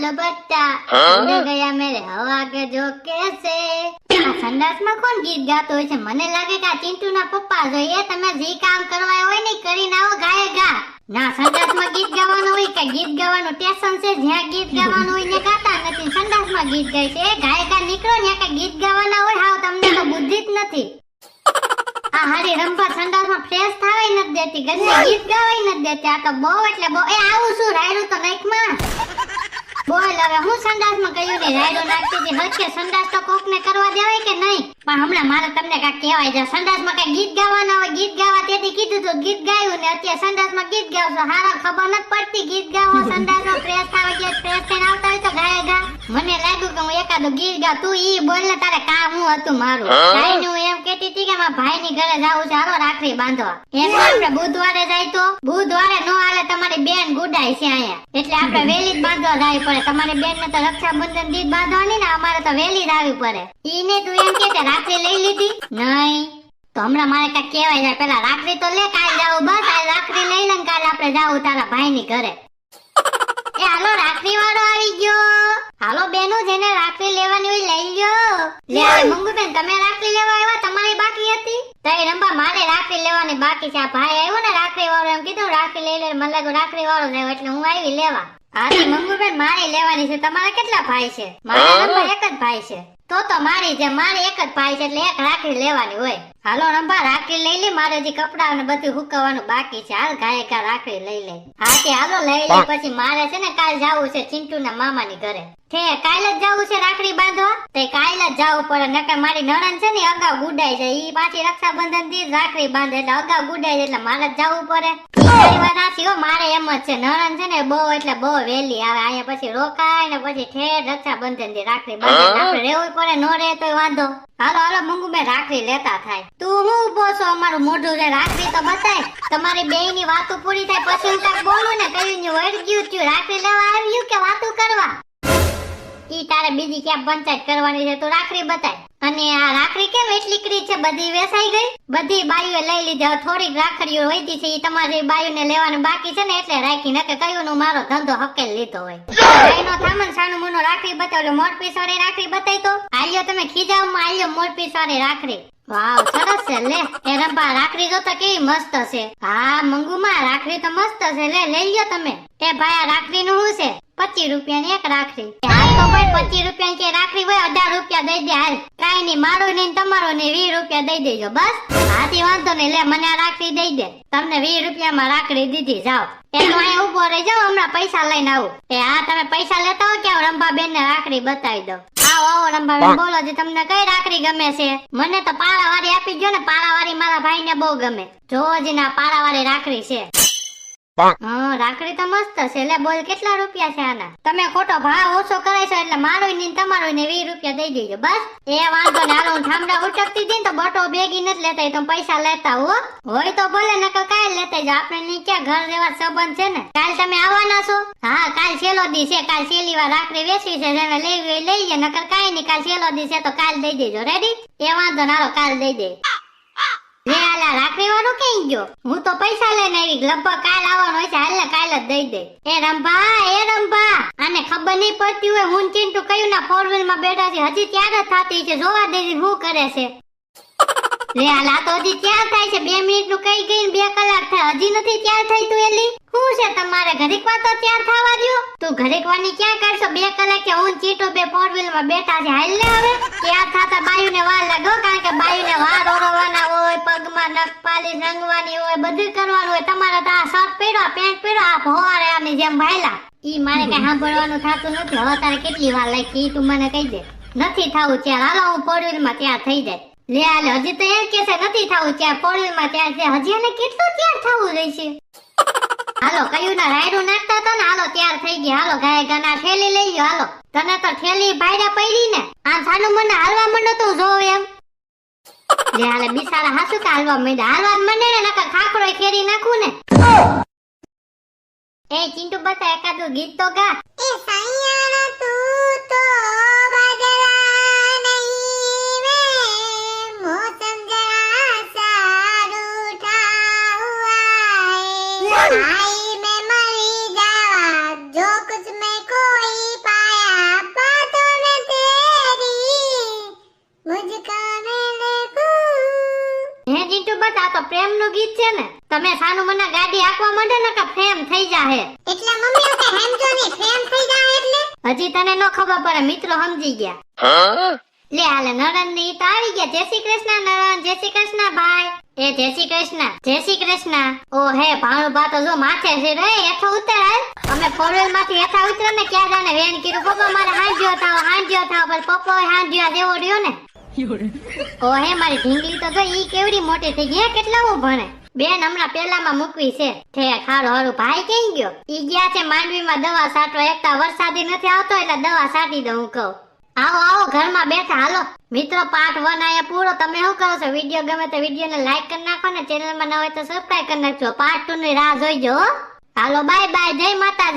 दुपट्टा उड़ गया मेरे हवा के झोंके से। આ સંડાસમાં કોણ ગીત ગાતો હોય છે? મને લાગે કે આ ચિંટુના પપ્પા જોઈએ. તમે જે કામ કરવા હોય ને કરીને આવો ગાય ગા. ના, સંડાસમાં ગીત ગાવાનું હોય કે ગીત ગાવાનું ટેશન છે, જ્યાં ગીત ગાવાનું હોય ને ગાતા નથી, સંડાસમાં ગીત ગાય છે. ગાય ગા નીકળો ને કે ગીત ગાવાના હોય. હાવ તમને તો બુદ્ધિ જ નથી. આ હારી રંભા સંડાસમાં ફ્રેશ થાવાય નથી દેતી, ગંદા ગીત ગાવાય નથી દેતી. આ તો બહુ એટલે બહુ. એ આવું શું રાયડું તો નાખમાં બોલ. હવે હું સંડાસમાં કહ્યું ને રાયડું નાખતી હતી. હરખે સંડાસ તો કોકને કરવા દેવાય કે નહીં? પણ હમણાં મારે તમને કાંઈક કહેવાય છે. સંડાસમાં કઈ ગીત ગાવાના હોય, ગીત ગાવા તેથી કીધું તો ગીત ગાયું ને અત્યારે સંડાસમાં ગીત ગાવશો. હારા ખબર નથી પડતી. ગીત ગાવો સંડાસમાં ફ્રેશ થાવા ગયા, ફ્રેશ થઈને આવતા હોય તો ગાય ગા. મને લાગ્યું કે હું એકાદું ગીત ગાવ. તું ઈ બોલ ને, તારે કામ હું હતું મારું? ભાઈ હું એમ કેતી હતી કે મારા ભાઈ ની ઘરે જાવું છે, હાલો રાખડી બાંધવા. એમ આપણે બુધવારે જાય તો બુધવારે નો હાલે, તમારી બેન ગુડાય છે અહીંયા, એટલે આપણે વેલી જ બાંધવા જવી પડે. તમારી બેન ને તો રક્ષાબંધન દી બાંધવાની ને, અમારે તો વેલી જ આવી પડે. ઈ ને તું એમ કે રાખડી લઈ લીધી નહીં? તો હમણાં મારે કઈ કહેવાય જાય. પેલા રાખડી તો લે, કાલ જાવું. બસ આ રાખડી લઈ લે, કાલે આપણે જાવું તારા ભાઈ ની ઘરે. એ હાલો, રાખડી વાળો આવી ગયો. હાલો બેનો, જેને રાખડી લેવાની હોય લઈ લ્યો. લે મંગુબેન, તમે રાખડી લેવા આવ્યા? તમારી બાકી હતી? તઈ રંબા, મારે રાખડી લેવાની બાકી છે. આ ભાઈ આવ્યો ને રાખડી વાળો, એમ કીધું રાખડી લઈ લે. મને લાગ્યું રાખડી વાળો લેવો એટલે હું આવી લેવા. હા મંગુબેન, મારે લેવાની છે. તમારા કેટલા ભાઈ છે? મારા રંબા એક જ ભાઈ છે. તો મારી છે, મારે એક જ ભાઈ છે એટલે એક રાખડી લેવાની હોય. હાલો રંબા, રાખડી લઈ લે. મારે હજી કપડા ને બધું હુકવવાનું બાકી છે. હાલ ગાય કા રાખડી લઈ લે. હા તે હાલો લઈ લે. પછી મારે છે ને કાલ જાવું છે ચિંટુ ના મામા ની ઘરે. કાલે જ જાવું છે રાખડી બાંધવા? તે કાલે જ જાવું પડે, નકર મારી નણંદ છે ને અગાઉ ગુડાઈ જાય. ઈ પાછી રક્ષાબંધન થી રાખડી બાંધે એટલે અગાઉ ગુડાઈ જાય, એટલે મારે જ જાવું પડે. મારે એમ જ છે, નણંદ છે ને બહુ એટલે બહુ વહેલી આવે. અહીંયા પછી રોકાય ને પછી ઠેર રક્ષાબંધન થી રાખડી બાંધે. આપણે રહેવું પડે, નો રહે તોય વાંધો. હાલો હાલો મંગુબેન, રાખડી લેતા થાય. તું હું ઉભો છો? અમારું મોઢું છે, રાખડી તો બતાય. તમારી બે ની વાતો પૂરી થાય પછી હું કાંઈક બોલું ને, કહ્યું વળગ્યું થયું. રાખડી લેવા આવ્યું કે વાતો કરવા? ઈ તારે બીજી ક્યાં પંચાયત કરવાની છે? તો રાખડી બતાય. અને આ રાખડી કેમ એટલી કરી છે? બધી વેસાઈ ગઈ? બધી બાઈઓ લઈ લીધી. થોડીક રાખડીઓ વહીતી છે, ઈ તમારી બાઈઓને લેવાનું બાકી છે ને એટલે રાખી. નકે કયું નું મારો ધંધો હકેલ લીધો હોય. ભાઈનો થામન સાણું મુનો રાખડી બતાવ્યો. મોરપીસ વાળી રાખડી બતાવી તો. આલ્યો તમે ખીજાવમાં આલ્યો મોરપીસ વાળી રાખડી. વાવ, સરસ છે. લે એ રંભા, રાખડી જો તો કેવી મસ્ત છે. હા મંગુમાં, રાખડી તો મસ્ત છે. લે લઈ લ્યો તમે. એ ભાઈ, આ રાખડી નું શું છે? 25 રૂપિયાની એક રાખડી. હાલ તો ભાઈ 25 રૂપિયાની કે રાખડી હોય 18 રૂપિયા દઈ દે. હાલ કાઈ નહીં, મારો ને તમારો ને 20 રૂપિયા દઈ દેજો બસ. હાથી વાંધો નહીં. લે મને આ રાખડી દઈ દે. તમને 20 રૂપિયામાં રાખડી દીધી. જાઓ એનો અહીંયા ઉભો રહી જાઓ, હમણાં પૈસા લઈને આવું. એ હા, તમે પૈસા લેતા હો કે રંભાબેન ને રાખડી બતાવી દો. આવો આવો રંભાબેન, બોલો જે તમને કઈ રાખડી ગમે છે? મને તો પાળાવાળી આપી દો ને. પાળાવાળી મારા ભાઈ ને બહુ ગમે. જોવો જ ના, પાળાવાળી રાખડી છે. હા રાખડી તો મસ્ત છે. લે બોલ, કેટલા રૂપિયા છે આના? તમે ખોટો ભાવ ઓછો કરાઈશો એટલે મારો ને તમારો ને 20 રૂપિયા દઈ દેજો બસ. એ વાંધો ને. હાલો હું ઠામડા ઉટકતી હતી ને તો બટો ભેગી નથી લેતા. તો પૈસા લેતા હોય તો ભલે, નકર કાલ લેતા જાવ. આપણે ની ક્યાં ઘર જેવા સંબંધ છે ને. કાલ તમે આવવાના છો? હા કાલ છેલ્લો દી છે. કાલ છેલ્લી વાર રાખડી વેચવી છે. જેને લેવી લઈ લે, નકર કાઈ નહીં. કાલ છેલ્લો દી છે તો કાલ દઈ દેજો. રેડી? એ વાંધો ને. હાલો કાલ દઈ દે. લે આલા રાખડી વાળો કઈ ગયો? હું તો પૈસા લઈને આવી. લગભગ કાલ આવવાનો હોય છે. હાલ ને કાલ જ દઈ દે. એ રંભા, આને ખબર નહીં પડતી હોય હું ચિંટુ કયું ના 4 વ્હીલ માં બેઠા છે. હજી ત્યાર જ થતી છે. જોવા દેવી શું કરે છે. લે આલા તો હજી ત્યાર થાય છે. 2 મિનિટ નું કઈ ગઈ 2 કલાક થાય, હજી નથી ત્યાર થઈ. તું એલી શું છે તમારે? ઘડીક વાર તો ત્યાર થવા દો. તું ઘડીક વાર ની ક્યાં કરશો? 2 કલાક કે હું ચીટો 4 વ્હીલ માં બેઠા છે. હાલ ને હવે ત્યાર થતા બાયુ ને વાર લાગો. કારણ કે બાયુ ને વાર ઓરવાના હોય, પગમાં નખ પાલિશ રંગવાની હોય, બધું કરવાનું હોય. તમારે તો આ શર્ટ પહેરો, પેન્ટ પહેરો, આ ભોવારે આની જેમ ભાઈલા. ઈ મારે કઈ સાંભળવાનું થતું નથી. હવે તારે કેટલી વાર લાગી તું મને કહી દે. નથી થાવું ત્યાર. હાલો હું 4 વ્હીલ માં ત્યાર થઈ જાય. લે હાલ, હજી તો એમ કે છે નથી થાવું ત્યાર. 4 વ્હીલ માં ત્યાર છે. હજી એને કેટલું ત્યાર થવું રહેશે? હાલો કયું ના રાયડું નાખતા હતા ને. હાલો તૈયાર થઈ ગયા. હાલો ગાય ગાના ઠેલી લઈ ગયો. હાલો તને તો ઠેલી ભાઈડા પડી ને. આ સાનું મને હાલવા માંડો તો જોવ એમ. લે હાલે બિસાડા હાસુ કે હાલવા માંડ્યા. હાલવા માંડે ને નકર ખાખરો ખેરી નાખું ને. એ ચિંટુ બતા એકાદું ગીત તો ગા. એ સૈયારા તું તો બદલા નહીં વે, મોસમ જરા સારું ઠાવા હે. आई में मरी जावा जो कुछ में कोई पा બસ આ તો પ્રેમનું ગીત છે ને. તમે સાનું મને ગાડી હાંકવા માંડો ને કે ફેમ થઈ જાહે. એટલે મમ્મી હું કઈ હેમજો ની ફેમ થઈ જાય એટલે હજી તને નો ખબર પડે, મિત્રો સમજી ગયા. લે હાલે નરન ની તો આવી ગયા. જય શ્રી કૃષ્ણ નરન, જય શ્રી કૃષ્ણ ભાઈ. એ જય શ્રી કૃષ્ણ, જય શ્રી કૃષ્ણ. ઓ હે ભાણું બા તો જો માથે છે રે, હેઠો ઉતર હાલ. અમે ફોરવેલ માંથી હેઠા ઉતરે ને ક્યાં જાને વેણ કીધું પપ્પા મારે હાંજ્યો થાવ પણ પપ્પા હાંજ્યો જેવો રહ્યો ને. ઓ હે મારી ઢીંગલી તો જો ઈ કેવડી મોટી થઈ ગઈ, કેટલા હું ભણે. બેન હમણાં પેલામાં મૂકવી છે. ઠેક હારું ભાઈ ક્યાં ગયો? ઈ ગયા છે માંડવીમાં દવા છાંટવા. એકતા વરસાદી નથી આવતો એટલે દવા છાંટી દઉં હું કહું. આવો આવો ઘરમાં બેઠા હાલો. મિત્રો પાર્ટ 1 આયા પૂરો. તમે શું કરો છો? વિડીયો ગમે તો વિડીયોને લાઈક કરી નાખો ને ચેનલમાં ન હોય તો સબસ્ક્રાઇબ કરી નાખજો. પાર્ટ 2 ની રાહ જોઈજો. હાલો બાય બાય, જય માતા.